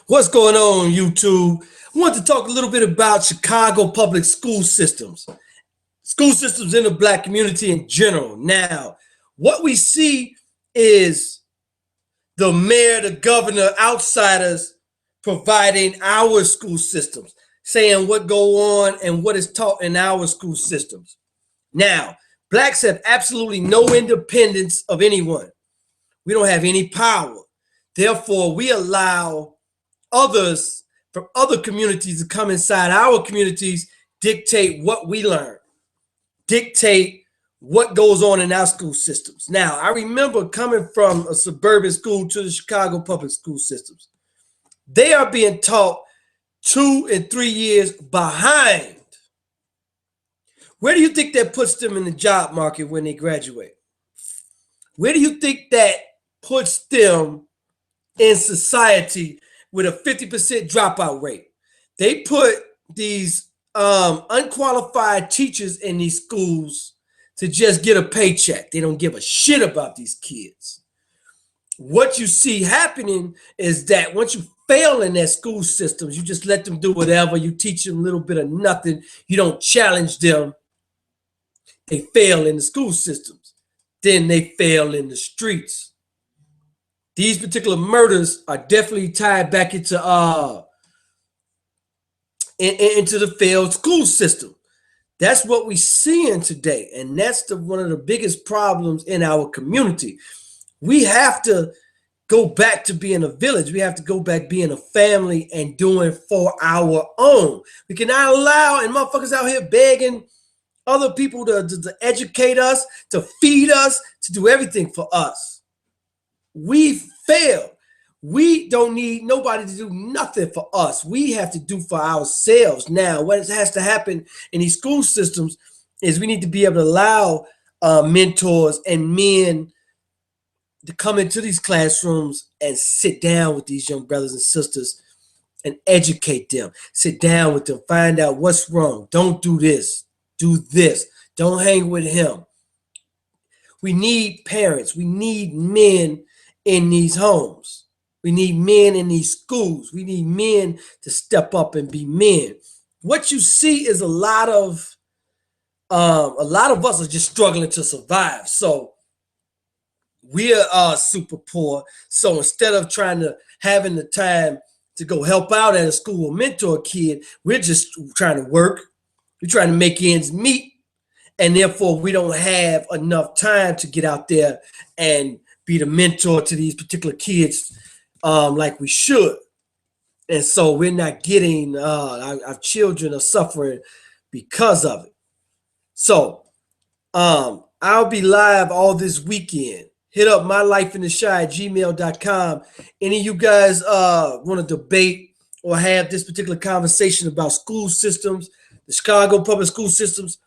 What's going on, YouTube? I want to talk a little bit about Chicago public school systems in the black community in general. Now, what we see is the mayor, the governor, outsiders providing our school systems, saying what go on and what is taught in our school systems. Now, blacks have absolutely no independence of anyone. We don't have any power. Therefore, we allow others from other communities to come inside our communities, dictate what we learn, dictate what goes on in our school systems. Now, I remember coming from a suburban school to the Chicago public school systems. They are being taught 2 and 3 years behind. Where do you think that puts them in the job market when they graduate? Where do you think that puts them in society with a 50% dropout rate? They put these unqualified teachers in these schools to just get a paycheck. They don't give a shit about these kids. What you see happening is that once you fail in their school systems, you just let them do whatever. You teach them a little bit of nothing. You don't challenge them. They fail in the school systems. Then they fail in the streets. These particular murders are definitely tied back into the failed school system. That's what we're seeing today, and that's one of the biggest problems in our community. We have to go back to being a village. We have to go back being a family and doing for our own. We cannot allow and motherfuckers out here begging other people to educate us, to feed us, to do everything for us. We fail. We don't need nobody to do nothing for us. We have to do for ourselves. Now, what has to happen in these school systems is we need to be able to allow mentors and men to come into these classrooms and sit down with these young brothers and sisters and educate them. Sit down with them, find out what's wrong. Don't do this. Do this. Don't hang with him. We need parents. We need men in these homes. We need men in these schools. We need men to step up and be men. What you see is a lot of us are just struggling to survive. So we're super poor. So instead of having the time to go help out at a school or mentor a kid, we're just trying to work. We're trying to make ends meet. And therefore, we don't have enough time to get out there and be the mentor to these particular kids like we should. And so we're not getting, our children are suffering because of it. So I'll be live all this weekend. Hit up mylifeintheshy@gmail.com. Any of you guys want to debate or have this particular conversation about school systems, the Chicago public school systems?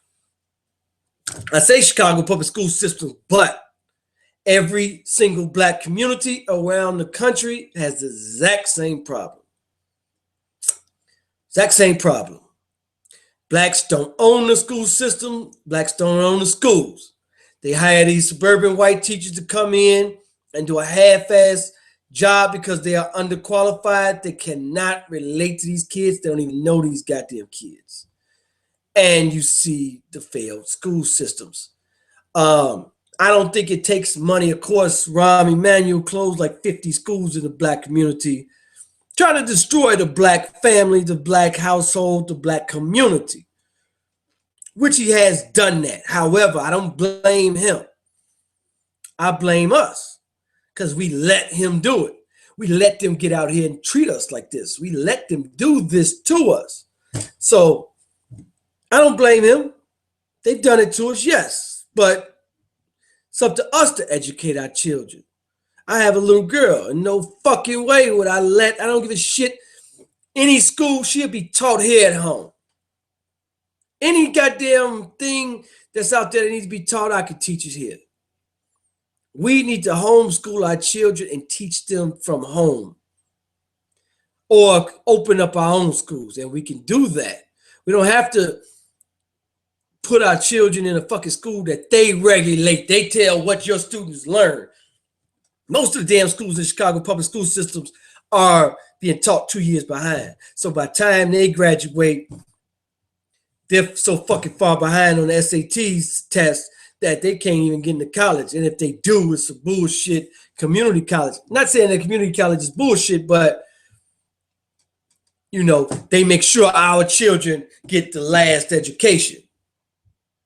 I say Chicago public school systems, but every single black community around the country has the exact same problem. Exact same problem. Blacks don't own the school system. Blacks don't own the schools. They hire these suburban white teachers to come in and do a half-ass job because they are underqualified. They cannot relate to these kids. They don't even know these goddamn kids. And you see the failed school systems. I don't think it takes money. Of course, Rahm Emanuel closed like 50 schools in the black community, trying to destroy the black family, the black household, the black community, which he has done that. However, I don't blame him. I blame us because we let him do it. We let them get out here and treat us like this. We let them do this to us. So I don't blame him. They've done it to us, yes, but it's up to us to educate our children. I have a little girl, and no fucking way would I don't give a shit. Any school, she'll be taught here at home. Any goddamn thing that's out there that needs to be taught, I can teach it here. We need to homeschool our children and teach them from home, or open up our own schools, and we can do that. We don't have to put our children in a fucking school that they regulate. They tell what your students learn. Most of the damn schools in Chicago public school systems are being taught 2 years behind. So by the time they graduate, they're so fucking far behind on the SATs test that they can't even get into college. And if they do, it's a bullshit community college. Not saying that community college is bullshit, but you know, they make sure our children get the last education,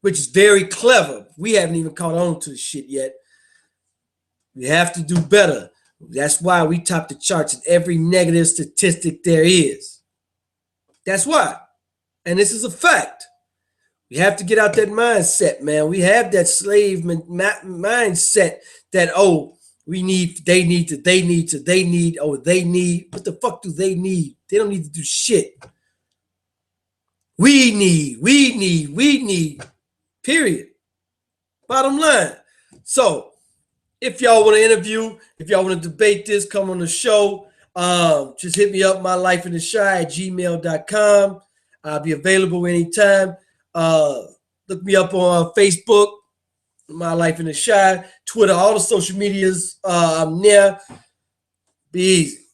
which is very clever. We haven't even caught on to the shit yet. We have to do better. That's why we top the charts in every negative statistic there is. That's why. And this is a fact. We have to get out that mindset, man. We have that slave mindset that, oh, we need, they need. What the fuck do they need? They don't need to do shit. We need, period. Bottom line. So if y'all want to interview, if y'all want to debate this, come on the show. Just hit me up, myLifeInTheChi@gmail.com. I'll be available anytime. Look me up on Facebook, My Life in the Chi, Twitter, all the social medias. I'm there. Be easy.